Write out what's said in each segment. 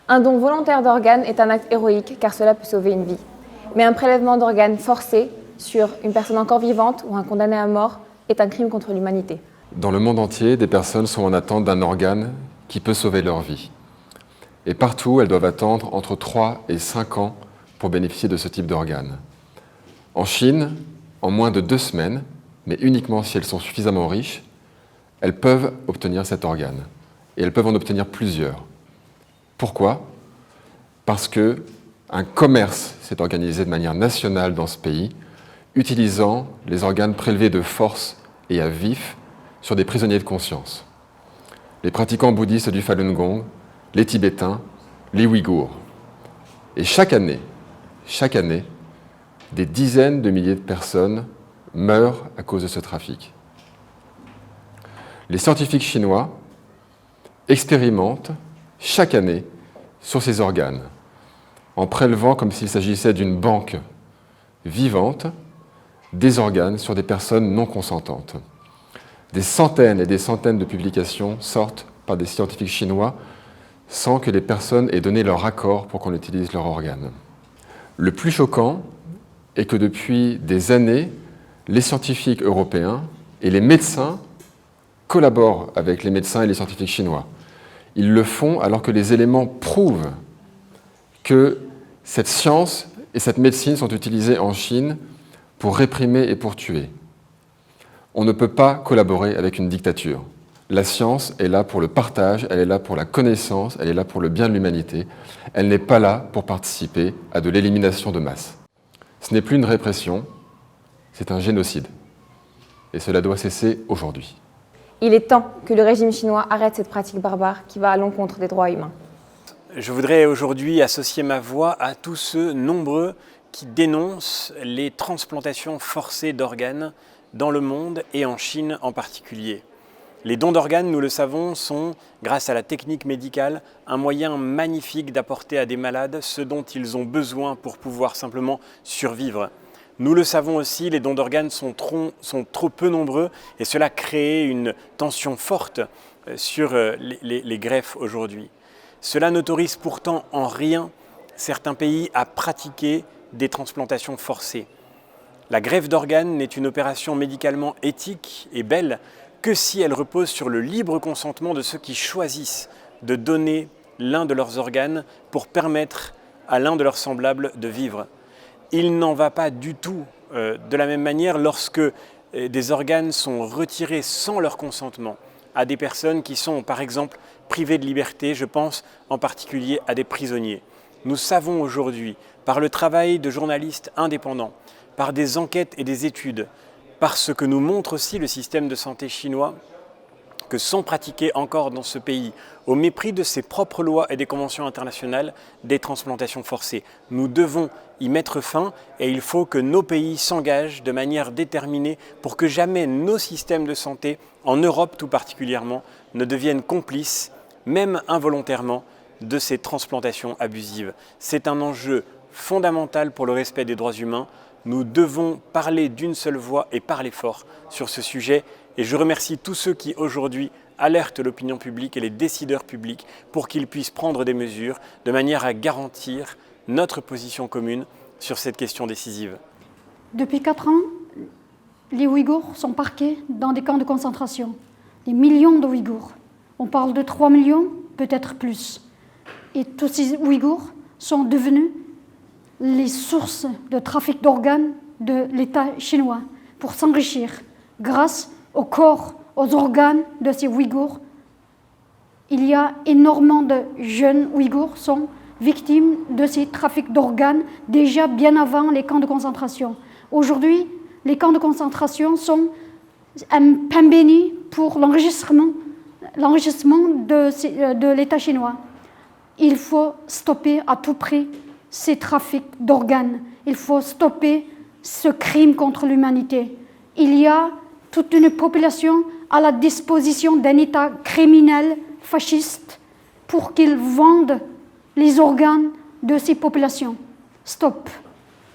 Un don volontaire d'organes est un acte héroïque car cela peut sauver une vie. Mais un prélèvement d'organes forcé sur une personne encore vivante ou un condamné à mort est un crime contre l'humanité. Dans le monde entier, des personnes sont en attente d'un organe qui peut sauver leur vie. Et partout, elles doivent attendre entre 3 et 5 ans pour bénéficier de ce type d'organe. En Chine, en moins de 2 semaines, mais uniquement si elles sont suffisamment riches, elles peuvent obtenir cet organe. Et elles peuvent en obtenir plusieurs. Pourquoi ? Parce qu'un commerce s'est organisé de manière nationale dans ce pays, utilisant les organes prélevés de force et à vif sur des prisonniers de conscience. Les pratiquants bouddhistes du Falun Gong, les Tibétains, les Ouïghours. Et chaque année, des dizaines de milliers de personnes meurent à cause de ce trafic. Les scientifiques chinois expérimentent chaque année sur ces organes, en prélevant comme s'il s'agissait d'une banque vivante des organes sur des personnes non consentantes. Des centaines et des centaines de publications sortent par des scientifiques chinois sans que les personnes aient donné leur accord pour qu'on utilise leurs organes. Le plus choquant est que depuis des années, les scientifiques européens et les médecins collaborent avec les médecins et les scientifiques chinois. Ils le font alors que les éléments prouvent que cette science et cette médecine sont utilisées en Chine pour réprimer et pour tuer. On ne peut pas collaborer avec une dictature. La science est là pour le partage, elle est là pour la connaissance, elle est là pour le bien de l'humanité. Elle n'est pas là pour participer à de l'élimination de masse. Ce n'est plus une répression, c'est un génocide. Et cela doit cesser aujourd'hui. Il est temps que le régime chinois arrête cette pratique barbare qui va à l'encontre des droits humains. Je voudrais aujourd'hui associer ma voix à tous ceux nombreux qui dénoncent les transplantations forcées d'organes dans le monde et en Chine en particulier. Les dons d'organes, nous le savons, sont, grâce à la technique médicale, un moyen magnifique d'apporter à des malades ce dont ils ont besoin pour pouvoir simplement survivre. Nous le savons aussi, les dons d'organes sont trop peu nombreux et cela crée une tension forte sur les greffes aujourd'hui. Cela n'autorise pourtant en rien certains pays à pratiquer des transplantations forcées. La greffe d'organes n'est une opération médicalement éthique et belle que si elle repose sur le libre consentement de ceux qui choisissent de donner l'un de leurs organes pour permettre à l'un de leurs semblables de vivre. Il n'en va pas du tout de la même manière lorsque des organes sont retirés sans leur consentement à des personnes qui sont par exemple privées de liberté, je pense en particulier à des prisonniers. Nous savons aujourd'hui, par le travail de journalistes indépendants, par des enquêtes et des études, par ce que nous montre aussi le système de santé chinois, que sont pratiquées encore dans ce pays, au mépris de ses propres lois et des conventions internationales, des transplantations forcées. Nous devons y mettre fin et il faut que nos pays s'engagent de manière déterminée pour que jamais nos systèmes de santé, en Europe tout particulièrement, ne deviennent complices, même involontairement, de ces transplantations abusives. C'est un enjeu fondamental pour le respect des droits humains. Nous devons parler d'une seule voix et parler fort sur ce sujet. Et je remercie tous ceux qui aujourd'hui alertent l'opinion publique et les décideurs publics pour qu'ils puissent prendre des mesures de manière à garantir notre position commune sur cette question décisive. Depuis 4 ans, les Ouïghours sont parqués dans des camps de concentration. Des millions de Ouïghours. On parle de 3 millions, peut-être plus. Et tous ces Ouïghours sont devenus les sources de trafic d'organes de l'État chinois pour s'enrichir grâce au corps, aux organes de ces Ouïghours. Il y a énormément de jeunes Ouïghours qui sont victimes de ces trafics d'organes déjà bien avant les camps de concentration. Aujourd'hui, les camps de concentration sont un pain béni pour l'enrichissement de l'État chinois. Il faut stopper à tout prix ces trafics d'organes. Il faut stopper ce crime contre l'humanité. Il y a toute une population à la disposition d'un État criminel fasciste pour qu'ils vendent les organes de ces populations. Stop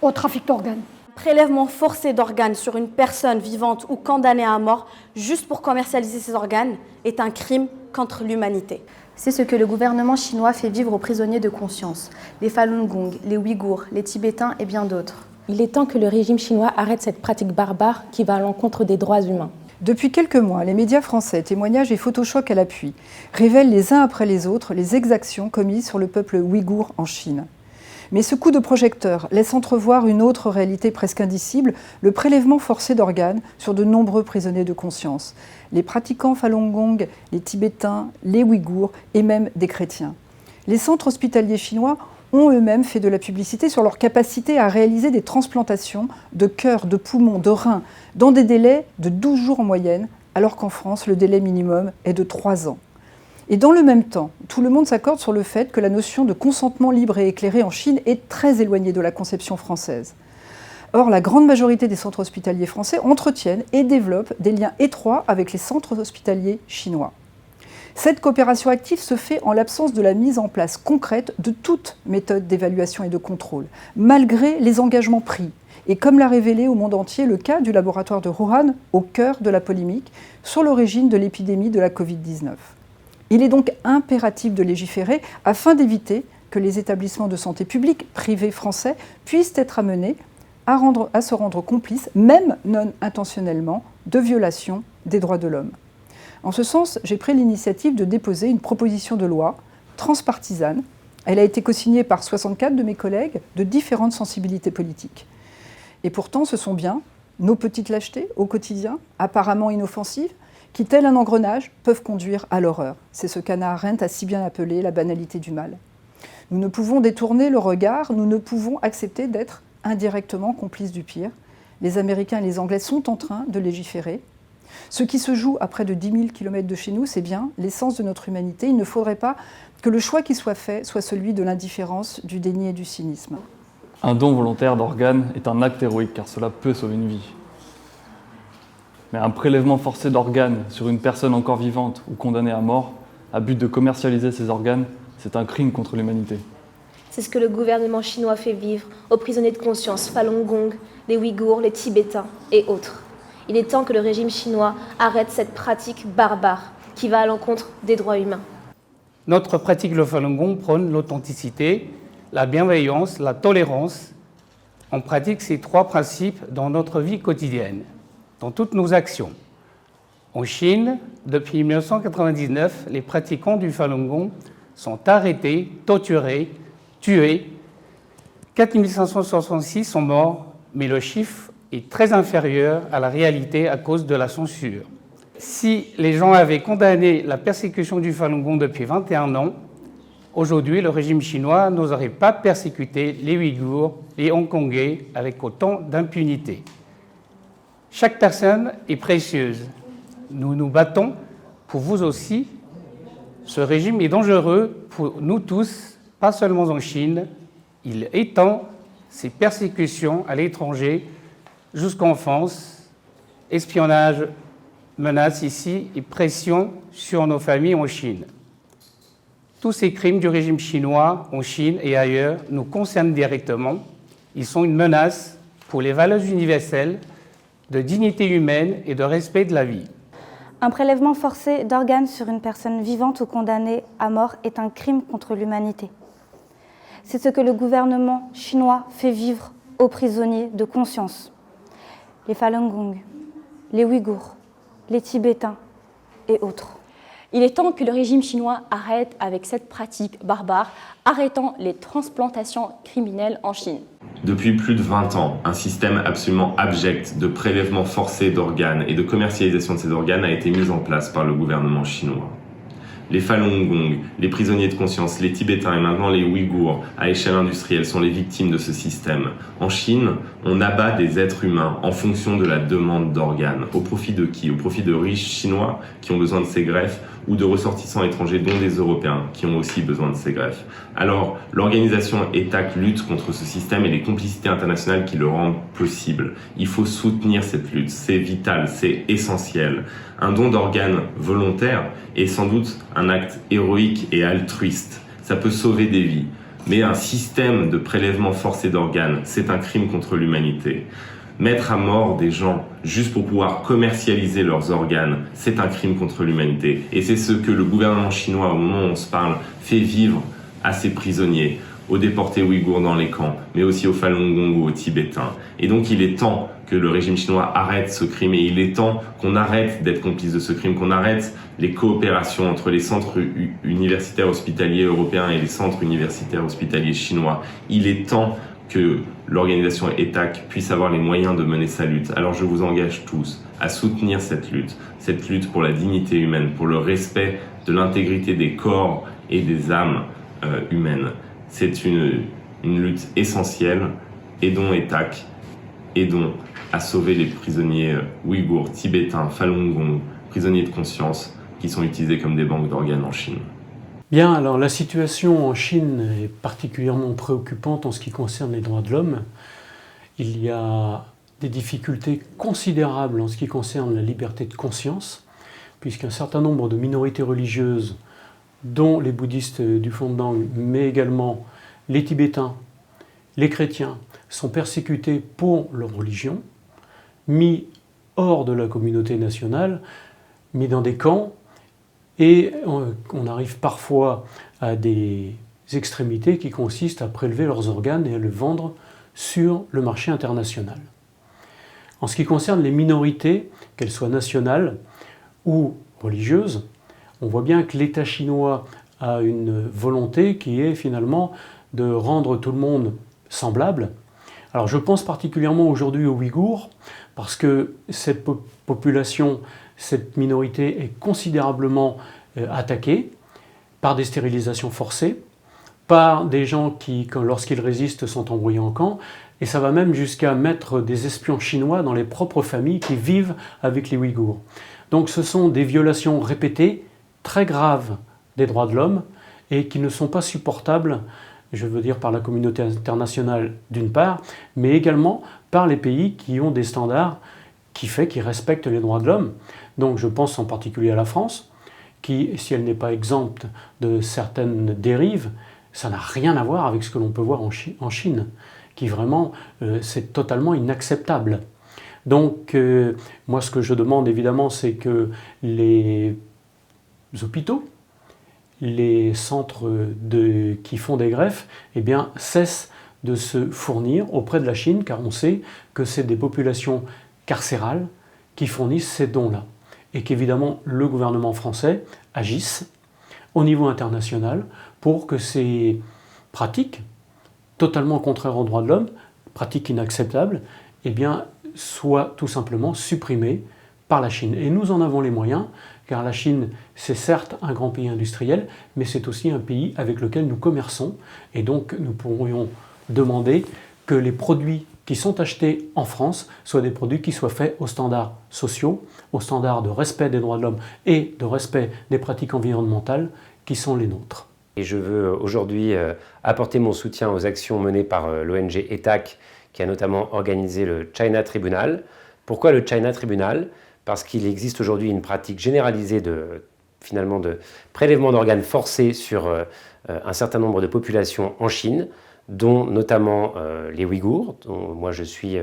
au trafic d'organes. Prélèvement forcé d'organes sur une personne vivante ou condamnée à mort juste pour commercialiser ces organes est un crime contre l'humanité. C'est ce que le gouvernement chinois fait vivre aux prisonniers de conscience, les Falun Gong, les Ouïghours, les Tibétains et bien d'autres. Il est temps que le régime chinois arrête cette pratique barbare qui va à l'encontre des droits humains. Depuis quelques mois, les médias français, témoignages et photochocs à l'appui, révèlent les uns après les autres les exactions commises sur le peuple ouïghour en Chine. Mais ce coup de projecteur laisse entrevoir une autre réalité presque indicible, le prélèvement forcé d'organes sur de nombreux prisonniers de conscience, les pratiquants Falun Gong, les Tibétains, les Ouïghours et même des chrétiens. Les centres hospitaliers chinois ont eux-mêmes fait de la publicité sur leur capacité à réaliser des transplantations de cœur, de poumons, de reins, dans des délais de 12 jours en moyenne, alors qu'en France, le délai minimum est de 3 ans. Et dans le même temps, tout le monde s'accorde sur le fait que la notion de consentement libre et éclairé en Chine est très éloignée de la conception française. Or, la grande majorité des centres hospitaliers français entretiennent et développent des liens étroits avec les centres hospitaliers chinois. Cette coopération active se fait en l'absence de la mise en place concrète de toute méthode d'évaluation et de contrôle, malgré les engagements pris. Et comme l'a révélé au monde entier le cas du laboratoire de Wuhan, au cœur de la polémique, sur l'origine de l'épidémie de la Covid-19. Il est donc impératif de légiférer afin d'éviter que les établissements de santé publics privés français puissent être amenés à se rendre complices, même non intentionnellement, de violations des droits de l'homme. En ce sens, j'ai pris l'initiative de déposer une proposition de loi transpartisane. Elle a été co-signée par 64 de mes collègues de différentes sensibilités politiques. Et pourtant, ce sont bien nos petites lâchetés au quotidien, apparemment inoffensives, qui, tel un engrenage, peuvent conduire à l'horreur. C'est ce qu'Hannah Arendt a si bien appelé la banalité du mal. Nous ne pouvons détourner le regard, nous ne pouvons accepter d'être indirectement complices du pire. Les Américains et les Anglais sont en train de légiférer. Ce qui se joue à près de 10 000 km de chez nous, c'est bien l'essence de notre humanité. Il ne faudrait pas que le choix qui soit fait soit celui de l'indifférence, du déni et du cynisme. Un don volontaire d'organes est un acte héroïque car cela peut sauver une vie. Mais un prélèvement forcé d'organes sur une personne encore vivante ou condamnée à mort, à but de commercialiser ces organes, c'est un crime contre l'humanité. C'est ce que le gouvernement chinois fait vivre aux prisonniers de conscience Falun Gong, les Ouïghours, les Tibétains et autres. Il est temps que le régime chinois arrête cette pratique barbare qui va à l'encontre des droits humains. Notre pratique, le Falun Gong, prône l'authenticité, la bienveillance, la tolérance. On pratique ces 3 principes dans notre vie quotidienne, dans toutes nos actions. En Chine, depuis 1999, les pratiquants du Falun Gong sont arrêtés, torturés, tués. 4 566 sont morts, mais le chiffre est très inférieur à la réalité à cause de la censure. Si les gens avaient condamné la persécution du Falun Gong depuis 21 ans, aujourd'hui, le régime chinois n'oserait pas persécuter les Ouïghours, les Hongkongais avec autant d'impunité. Chaque personne est précieuse. Nous nous battons pour vous aussi. Ce régime est dangereux pour nous tous, pas seulement en Chine. Il étend ses persécutions à l'étranger jusqu'en France. Espionnage, menaces ici et pression sur nos familles en Chine. Tous ces crimes du régime chinois en Chine et ailleurs nous concernent directement. Ils sont une menace pour les valeurs universelles de dignité humaine et de respect de la vie. Un prélèvement forcé d'organes sur une personne vivante ou condamnée à mort est un crime contre l'humanité. C'est ce que le gouvernement chinois fait vivre aux prisonniers de conscience. Les Falun Gong, les Ouïghours, les Tibétains et autres. Il est temps que le régime chinois arrête avec cette pratique barbare, arrêtant les transplantations criminelles en Chine. Depuis plus de 20 ans, un système absolument abject de prélèvement forcé d'organes et de commercialisation de ces organes a été mis en place par le gouvernement chinois. Les Falun Gong, les prisonniers de conscience, les Tibétains et maintenant les Ouïghours à échelle industrielle sont les victimes de ce système. En Chine, on abat des êtres humains en fonction de la demande d'organes. Au profit de qui ? Au profit de riches chinois qui ont besoin de ces greffes ou de ressortissants étrangers, dont des Européens, qui ont aussi besoin de ces greffes. Alors, l'organisation ETAC lutte contre ce système et les complicités internationales qui le rendent possible. Il faut soutenir cette lutte, c'est vital, c'est essentiel. Un don d'organes volontaire est sans doute un acte héroïque et altruiste. Ça peut sauver des vies. Mais un système de prélèvement forcé d'organes, c'est un crime contre l'humanité. Mettre à mort des gens juste pour pouvoir commercialiser leurs organes, c'est un crime contre l'humanité. Et c'est ce que le gouvernement chinois, au moment où on se parle, fait vivre à ses prisonniers, aux déportés ouïghours dans les camps, mais aussi aux Falun Gong ou aux Tibétains. Et donc il est temps que le régime chinois arrête ce crime, et il est temps qu'on arrête d'être complice de ce crime, qu'on arrête les coopérations entre les centres universitaires hospitaliers européens et les centres universitaires hospitaliers chinois. Il est temps que l'organisation ETAC puisse avoir les moyens de mener sa lutte. Alors je vous engage tous à soutenir cette lutte pour la dignité humaine, pour le respect de l'intégrité des corps et des âmes humaines. C'est une lutte essentielle. Aidons ETAC, aidons à sauver les prisonniers ouïghours, tibétains, Falun Gong, prisonniers de conscience qui sont utilisés comme des banques d'organes en Chine. Bien, alors la situation en Chine est particulièrement préoccupante en ce qui concerne les droits de l'homme. Il y a des difficultés considérables en ce qui concerne la liberté de conscience, puisqu'un certain nombre de minorités religieuses, dont les bouddhistes du Fondang, mais également les Tibétains, les chrétiens, sont persécutés pour leur religion, mis hors de la communauté nationale, mis dans des camps, et on arrive parfois à des extrémités qui consistent à prélever leurs organes et à les vendre sur le marché international. En ce qui concerne les minorités, qu'elles soient nationales ou religieuses, on voit bien que l'État chinois a une volonté qui est finalement de rendre tout le monde semblable. Alors je pense particulièrement aujourd'hui aux Ouïghours, parce que cette population, cette minorité est considérablement attaquée par des stérilisations forcées, par des gens qui, lorsqu'ils résistent, sont envoyés en camp, et ça va même jusqu'à mettre des espions chinois dans les propres familles qui vivent avec les Ouïghours. Donc ce sont des violations répétées, très graves des droits de l'homme, et qui ne sont pas supportables, je veux dire par la communauté internationale d'une part, mais également par les pays qui ont des standards qui respectent les droits de l'homme. Donc je pense en particulier à la France, qui, si elle n'est pas exempte de certaines dérives, ça n'a rien à voir avec ce que l'on peut voir en Chine, qui vraiment, c'est totalement inacceptable. Donc moi ce que je demande évidemment, c'est que les hôpitaux, les centres qui font des greffes, eh bien, cessent de se fournir auprès de la Chine, car on sait que c'est des populations carcérales qui fournissent ces dons-là. Et qu'évidemment, le gouvernement français agisse au niveau international pour que ces pratiques, totalement contraires aux droits de l'homme, pratiques inacceptables, eh bien, soient tout simplement supprimées par la Chine. Et nous en avons les moyens, car la Chine, c'est certes un grand pays industriel, mais c'est aussi un pays avec lequel nous commerçons. Et donc, nous pourrions demander que les produits qui sont achetés en France soient des produits qui soient faits aux standards sociaux, aux standards de respect des droits de l'homme et de respect des pratiques environnementales qui sont les nôtres. Et je veux aujourd'hui apporter mon soutien aux actions menées par l'ONG ETAC, qui a notamment organisé le China Tribunal. Pourquoi le China Tribunal ? Parce qu'il existe aujourd'hui une pratique généralisée de prélèvement d'organes forcés sur un certain nombre de populations en Chine, dont notamment les Ouïghours, dont moi je suis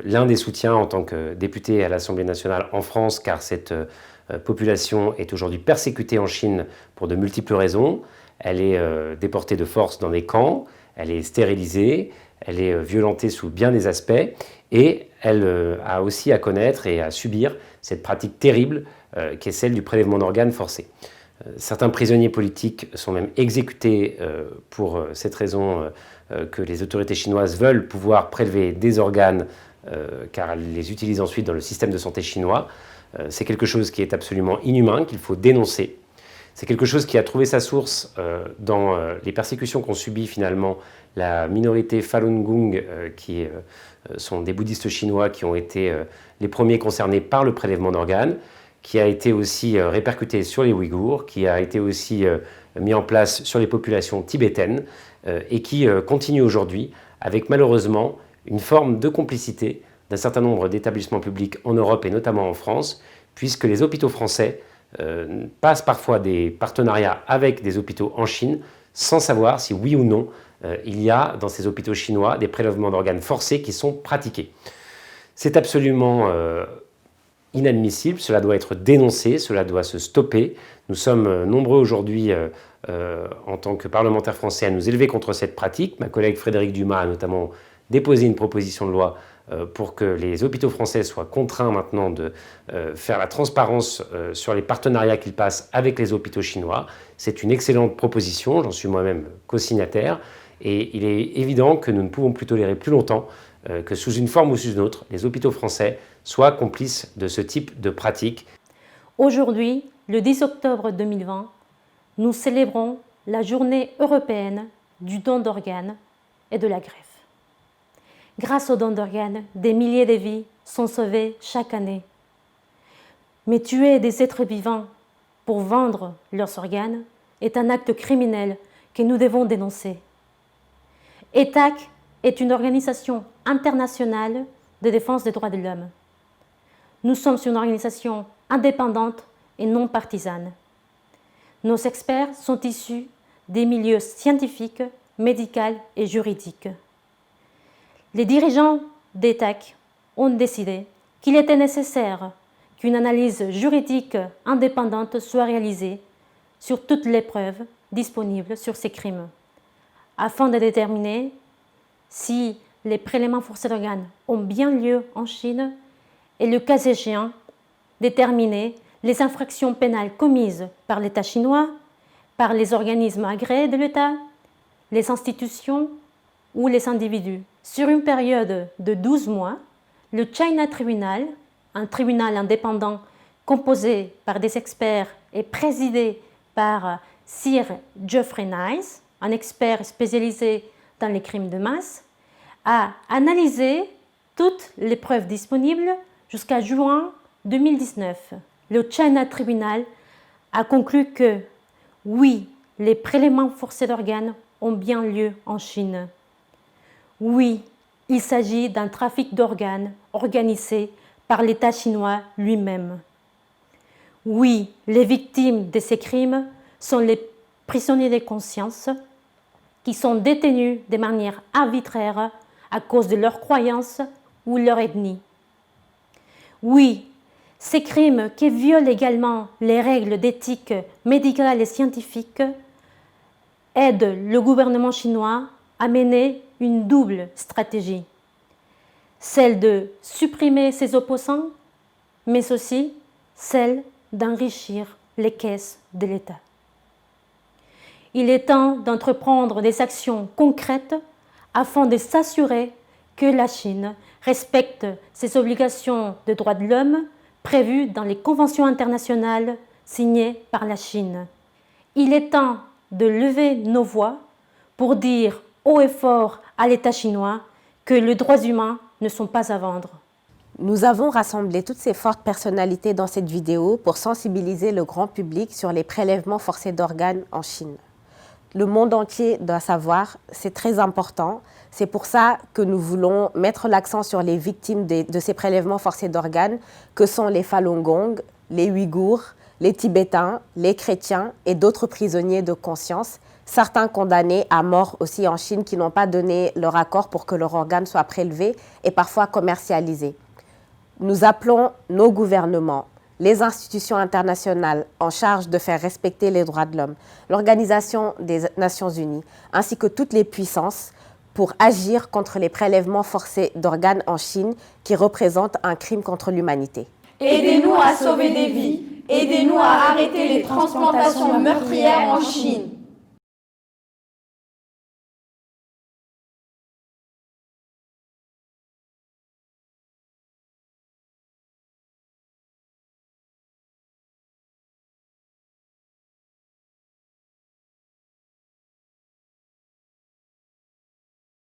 l'un des soutiens en tant que député à l'Assemblée nationale en France, car cette population est aujourd'hui persécutée en Chine pour de multiples raisons. Elle est déportée de force dans des camps, elle est stérilisée, elle est violentée sous bien des aspects, et elle a aussi à connaître et à subir cette pratique terrible qui est celle du prélèvement d'organes forcé. Certains prisonniers politiques sont même exécutés pour cette raison que les autorités chinoises veulent pouvoir prélever des organes car elles les utilisent ensuite dans le système de santé chinois. C'est quelque chose qui est absolument inhumain, qu'il faut dénoncer. C'est quelque chose qui a trouvé sa source dans les persécutions qu'ont subies finalement la minorité Falun Gong, qui sont des bouddhistes chinois qui ont été les premiers concernés par le prélèvement d'organes, qui a été aussi répercuté sur les Ouïghours, qui a été aussi mis en place sur les populations tibétaines et qui continue aujourd'hui avec malheureusement une forme de complicité d'un certain nombre d'établissements publics en Europe et notamment en France, puisque les hôpitaux français passent parfois des partenariats avec des hôpitaux en Chine sans savoir si oui ou non il y a dans ces hôpitaux chinois des prélèvements d'organes forcés qui sont pratiqués. C'est absolument inadmissible, cela doit être dénoncé, cela doit se stopper. Nous sommes nombreux aujourd'hui, en tant que parlementaires français, à nous élever contre cette pratique. Ma collègue Frédérique Dumas a notamment déposé une proposition de loi pour que les hôpitaux français soient contraints maintenant de faire la transparence sur les partenariats qu'ils passent avec les hôpitaux chinois. C'est une excellente proposition, j'en suis moi-même co-signataire, et il est évident que nous ne pouvons plus tolérer plus longtemps que sous une forme ou sous une autre, les hôpitaux français soient complices de ce type de pratique. Aujourd'hui, le 10 octobre 2020, nous célébrons la journée européenne du don d'organes et de la greffe. Grâce au don d'organes, des milliers de vies sont sauvées chaque année. Mais tuer des êtres vivants pour vendre leurs organes est un acte criminel que nous devons dénoncer. ETAC est une organisation internationale de défense des droits de l'homme. Nous sommes une organisation indépendante et non partisane. Nos experts sont issus des milieux scientifiques, médicaux et juridiques. Les dirigeants d'ETAC ont décidé qu'il était nécessaire qu'une analyse juridique indépendante soit réalisée sur toutes les preuves disponibles sur ces crimes, afin de déterminer si les prélèvements forcés d'organes ont bien lieu en Chine et, le cas échéant, déterminer les infractions pénales commises par l'État chinois, par les organismes agréés de l'État, les institutions ou les individus. Sur une période de 12 mois, le China Tribunal, un tribunal indépendant composé par des experts et présidé par Sir Geoffrey Nice, un expert spécialisé dans les crimes de masse, a analysé toutes les preuves disponibles jusqu'à juin 2019. Le China Tribunal a conclu que, oui, les prélèvements forcés d'organes ont bien lieu en Chine. Oui, il s'agit d'un trafic d'organes organisé par l'État chinois lui-même. Oui, les victimes de ces crimes sont les prisonniers de conscience qui sont détenus de manière arbitraire à cause de leurs croyances ou leur ethnie. Oui, ces crimes qui violent également les règles d'éthique médicale et scientifique aident le gouvernement chinois à mener une double stratégie, celle de supprimer ses opposants, mais aussi celle d'enrichir les caisses de l'État. Il est temps d'entreprendre des actions concrètes afin de s'assurer que la Chine respecte ses obligations de droits de l'homme prévues dans les conventions internationales signées par la Chine. Il est temps de lever nos voix pour dire haut et fort à l'État chinois que les droits humains ne sont pas à vendre. Nous avons rassemblé toutes ces fortes personnalités dans cette vidéo pour sensibiliser le grand public sur les prélèvements forcés d'organes en Chine. Le monde entier doit savoir, c'est très important. C'est pour ça que nous voulons mettre l'accent sur les victimes de ces prélèvements forcés d'organes, que sont les Falun Gong, les Ouïghours, les Tibétains, les chrétiens et d'autres prisonniers de conscience, certains condamnés à mort aussi en Chine qui n'ont pas donné leur accord pour que leurs organes soient prélevés et parfois commercialisés. Nous appelons nos gouvernements, les institutions internationales en charge de faire respecter les droits de l'homme, l'Organisation des Nations Unies, ainsi que toutes les puissances pour agir contre les prélèvements forcés d'organes en Chine qui représentent un crime contre l'humanité. Aidez-nous à sauver des vies, aidez-nous à arrêter les transplantations meurtrières en Chine.